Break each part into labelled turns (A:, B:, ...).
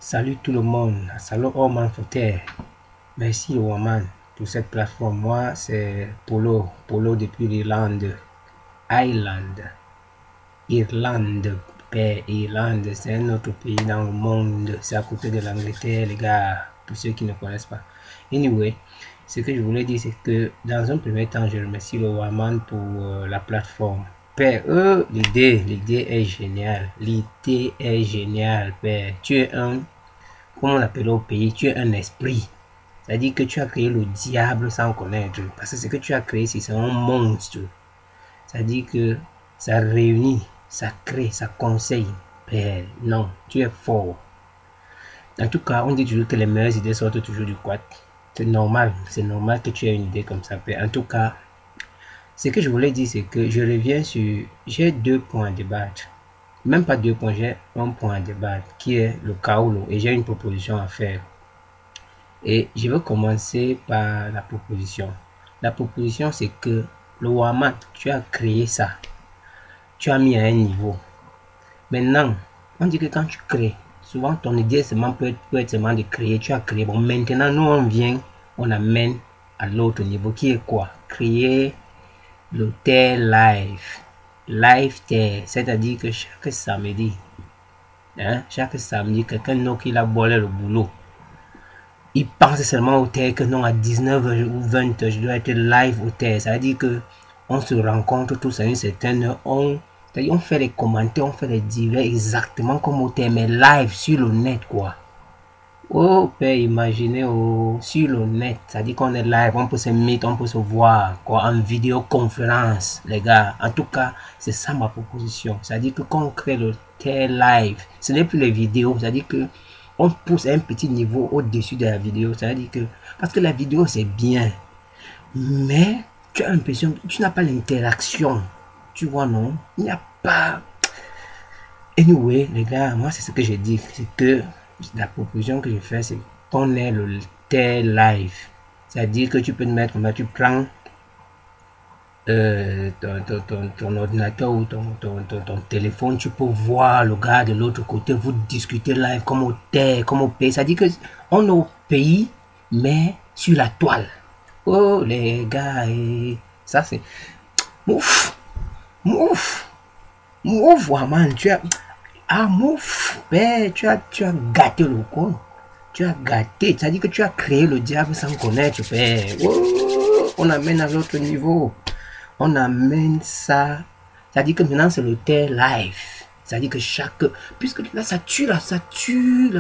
A: Salut tout le monde, salut Oman Foter. Merci Oman pour cette plateforme. Moi c'est Polo depuis l'Irlande. Irlande, Père, Irlande, c'est un autre pays dans le monde. C'est à côté de l'Angleterre, les gars, pour ceux qui ne connaissent pas. Anyway, ce que je voulais dire, c'est que dans un premier temps, je remercie le Oman pour la plateforme. Père, l'idée est géniale. L'idée est géniale, Père. Tu es un, comment on l'appelle au pays, tu es un esprit. C'est-à-dire que tu as créé le diable sans connaître. Parce que ce que tu as créé, c'est un monstre. C'est-à-dire que ça réunit, ça crée, ça conseille. Père, non, tu es fort. En tout cas, on dit toujours que les meilleures idées sortent toujours du quad. C'est normal que tu aies une idée comme ça, Père. En tout cas, ce que je voulais dire, c'est que je reviens sur... J'ai 2 points à débattre. Même pas 2 points, j'ai un point à débattre, qui est le Kaolo. Et j'ai une proposition à faire. Et je vais commencer par la proposition. La proposition, c'est que le Wamat, tu as créé ça. Tu as mis à un niveau. Maintenant, on dit que quand tu crées, souvent ton idée peut être seulement de créer. Tu as créé. Bon, maintenant, nous, on vient, on amène à l'autre niveau, qui est quoi? Créer le TER live. Live TER, c'est-à-dire que chaque samedi, quelqu'un d'autre qui a bolé le boulot. Il pense seulement au TER que non, à 19h ou 20h, je dois être live au TER. Ça veut dire que on se rencontre tous à une certaine heure, on fait les commentaires, on fait les divers exactement comme au TER, mais live sur le net, quoi. Oh, Père, imaginez sur le net, ça dit qu'on est live, on peut se mettre, on peut se voir, quoi, en vidéoconférence, les gars. En tout cas, c'est ça ma proposition. Ça dit que quand on crée le TER live, ce n'est plus les vidéos, ça dit que on pousse un petit niveau au-dessus de la vidéo. Ça veut dire que, parce que la vidéo c'est bien, mais tu as l'impression que tu n'as pas l'interaction. Tu vois, non? Il n'y a pas. Anyway, les gars, moi c'est ce que j'ai dit. C'est que la proposition que je fais, c'est qu'on ait le TER live. C'est-à-dire que tu peux te mettre, tu prends ton ordinateur ou ton téléphone, tu peux voir le gars de l'autre côté, vous discutez live comme au TER, comme au pays. Ça dit que on est au pays, mais sur la toile. Oh les gars, et ça c'est mouf, man, tu as tu as gâté le con. Tu as gâté, ça dit que tu as créé le diable sans connaître, père. Oh, on amène à l'autre niveau. On amène ça. Ça dit que maintenant c'est le TER live. Ça dit que puisque là ça tue la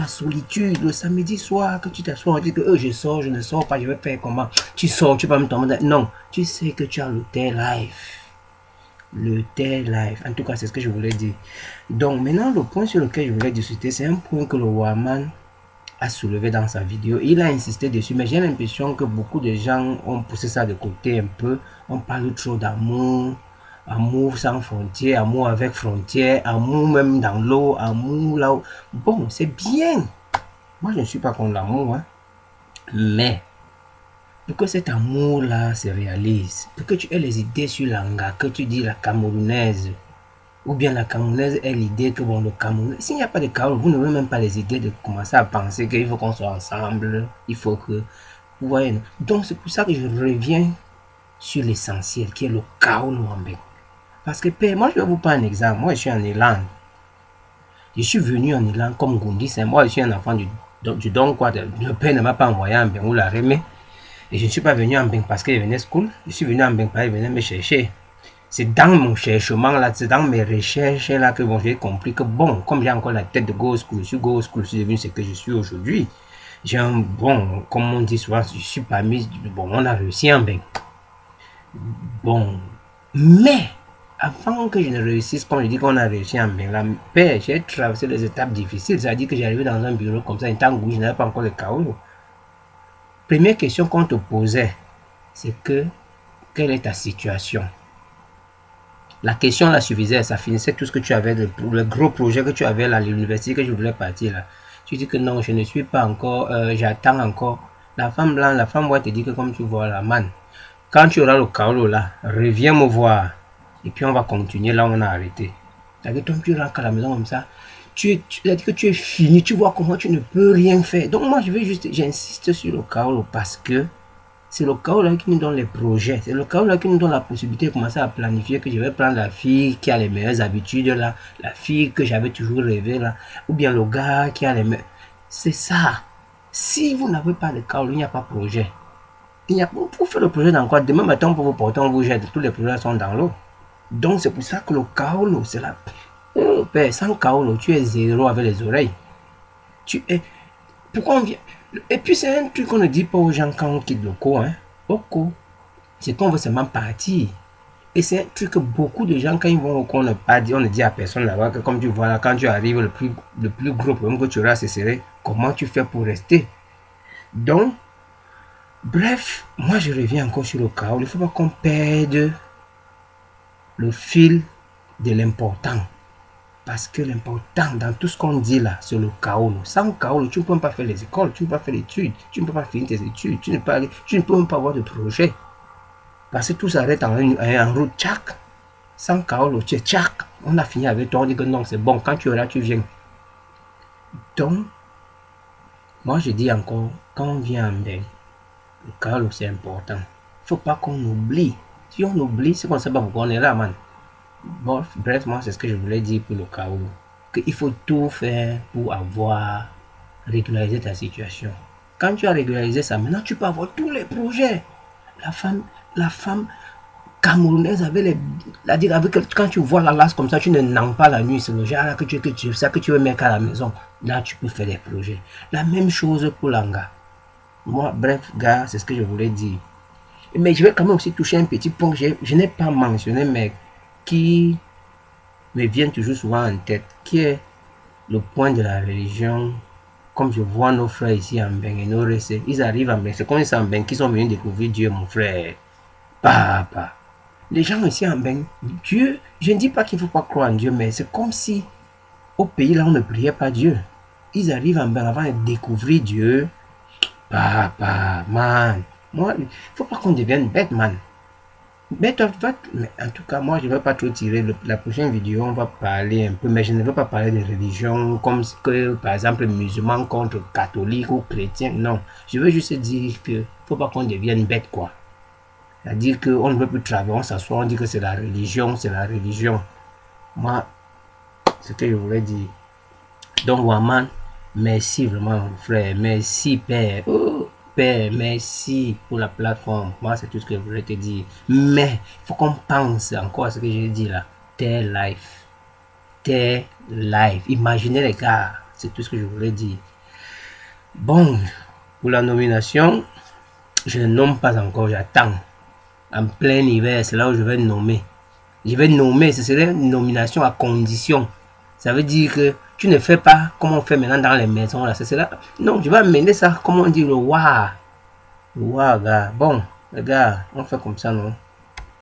A: solitude. Le samedi soir que tu t'assois, on dit que je sors, je ne sors pas, je vais faire comment? Tu sors, tu vas me tomber. Non, tu sais que tu as le TER live. Le TER live. En tout cas, c'est ce que je voulais dire. Donc maintenant, le point sur lequel je voulais discuter, c'est un point que le Waman a soulevé dans sa vidéo. Il a insisté dessus, mais j'ai l'impression que beaucoup de gens ont poussé ça de côté un peu. On parle trop d'amour, amour sans frontières, amour avec frontières, amour même dans l'eau, amour là-haut. Bon, c'est bien. Moi, je ne suis pas contre l'amour, hein. Mais pour que cet amour-là se réalise, pour que tu aies les idées sur l'anga, que tu dis la camerounaise, ou bien la camerounaise est l'idée que bon, le Cameroun, s'il n'y a pas de Cameroun, vous n'avez même pas les idées de commencer à penser qu'il faut qu'on soit ensemble, il faut que, vous voyez, non? Donc c'est pour ça que je reviens sur l'essentiel, qui est le Kaolo Wambé. Parce que, père, moi je vais vous prendre un exemple. Moi je suis en Irlande. Je suis venu en Irlande comme Gundi, c'est moi je suis un enfant du don quoi. Le père ne m'a pas envoyé en Beng ou la remet. Et je ne suis pas venu en Beng parce qu'il venait school. Je suis venu en Beng parce qu'il venait me chercher. C'est dans mon cherchement là, c'est dans mes recherches là que bon, j'ai compris que bon, comme j'ai encore la tête de Go School, je suis Go School, je suis devenu ce que je suis aujourd'hui. J'ai un bon, comme on dit souvent, je suis parmi, bon, on a réussi en Beng. Bon, mais avant que je ne réussisse, comme je dis qu'on a réussi en Beng, là, père, j'ai traversé des étapes difficiles, c'est-à-dire que j'ai arrivé dans un bureau comme ça, en tant que je n'avais pas encore le Kaolo. Première question qu'on te posait, c'est que, quelle est ta situation? La question là suffisait, ça finissait tout ce que tu avais, le gros projet que tu avais là, à l'université que je voulais partir là. Tu dis que non, je ne suis pas encore, j'attends encore. La femme blanche, la femme va te dire que comme tu vois là, man, quand tu auras le Kaolo là, reviens me voir. Et puis on va continuer là où on a arrêté. C'est-à-dire que tu rentres à la maison comme ça, c'est-à-dire que tu es fini, tu vois comment tu ne peux rien faire. Donc moi, j'insiste sur le Kaolo parce que c'est le Kaolo qui nous donne les projets. C'est le Kaolo qui nous donne la possibilité de commencer à planifier que je vais prendre la fille qui a les meilleures habitudes là, la fille que j'avais toujours rêvé là, ou bien le gars qui a les meilleures... C'est ça. Si vous n'avez pas de Kaolo, il n'y a pas de projet. Pour faire le projet dans quoi? Demain matin, pour vous porter, on vous jette. Tous les projets sont dans l'eau. Donc c'est pour ça que le Kaolo, c'est la... Oh, père, sans Kaolo, tu es zéro avec les oreilles. Tu es... Pourquoi on vient... Et puis c'est un truc qu'on ne dit pas aux gens quand on quitte le cours, hein. Au cours, c'est qu'on veut seulement partir. Et c'est un truc que beaucoup de gens, quand ils vont au cours, on ne dit à personne là-bas que comme tu vois là, quand tu arrives, le plus gros problème que tu auras, c'est comment tu fais pour rester. Donc, bref, moi je reviens encore sur le Kaolo. Il ne faut pas qu'on perde le fil de l'important. Parce que l'important dans tout ce qu'on dit là, c'est le Kaolo. Sans Kaolo, tu ne peux même pas faire les écoles, tu ne peux pas faire l'étude, tu ne peux pas finir tes études, tu ne peux même pas avoir de projet. Parce que tout s'arrête en route, tchac. Sans Kaolo, tu es tchac. On a fini avec toi, on dit que non, c'est bon, quand tu es là, tu viens. Donc, moi je dis encore, quand on vient en Mbeng, le Kaolo c'est important. Il ne faut pas qu'on oublie. Si on oublie, c'est qu'on ne sait pas pourquoi on est là, man. Bon, bref, moi c'est ce que je voulais dire pour le Kaolo. Qu'il faut tout faire pour avoir régularisé ta situation. Quand tu as régularisé ça, maintenant tu peux avoir tous les projets. La femme camerounaise avait quand tu vois la lasse comme ça, tu ne nangs pas la nuit, c'est le genre que tu veux mettre à la maison. Là, tu peux faire des projets. La même chose pour l'anga. Moi, bref, gars, c'est ce que je voulais dire. Mais je vais quand même aussi toucher un petit point que je n'ai pas mentionné, mais qui me vient toujours souvent en tête, qui est le point de la religion. Comme je vois nos frères ici en Mbeng et nos récits, ils arrivent en Mbeng, c'est comme ils sont en Mbeng qu'ils sont venus découvrir Dieu, mon frère. Papa. Les gens ici en Mbeng, Dieu, je ne dis pas qu'il ne faut pas croire en Dieu, mais c'est comme si au pays là on ne priait pas Dieu. Ils arrivent en Mbeng avant de découvrir Dieu. Papa, man. Moi, il ne faut pas qu'on devienne bête, man. Mais en tout cas, moi, je ne vais pas trop tirer. La prochaine vidéo, on va parler un peu, mais je ne veux pas parler de religion, comme que, par exemple, musulmans contre catholiques ou chrétiens. Non, je veux juste dire que ne faut pas qu'on devienne bête, quoi. C'est-à-dire qu'on ne veut plus travailler, on s'assoit, on dit que c'est la religion, c'est la religion. Moi, c'est ce que je voulais dire. Donc, Waman, merci vraiment, mon frère. Merci, père. Oh. Père, merci pour la plateforme. Moi, c'est tout ce que je voulais te dire. Mais, il faut qu'on pense encore à ce que j'ai dit là. Tes life. Tes life. Imaginez les gars. C'est tout ce que je voulais dire. Bon, pour la nomination, je ne nomme pas encore, j'attends. En plein hiver, c'est là où je vais nommer. Je vais nommer, ce serait une nomination à condition. Ça veut dire que tu ne fais pas comme on fait maintenant dans les maisons là. C'est là. Non, je vais amener ça, comment on dit, le wa. Le wa, gars. Bon, les gars, on fait comme ça, non?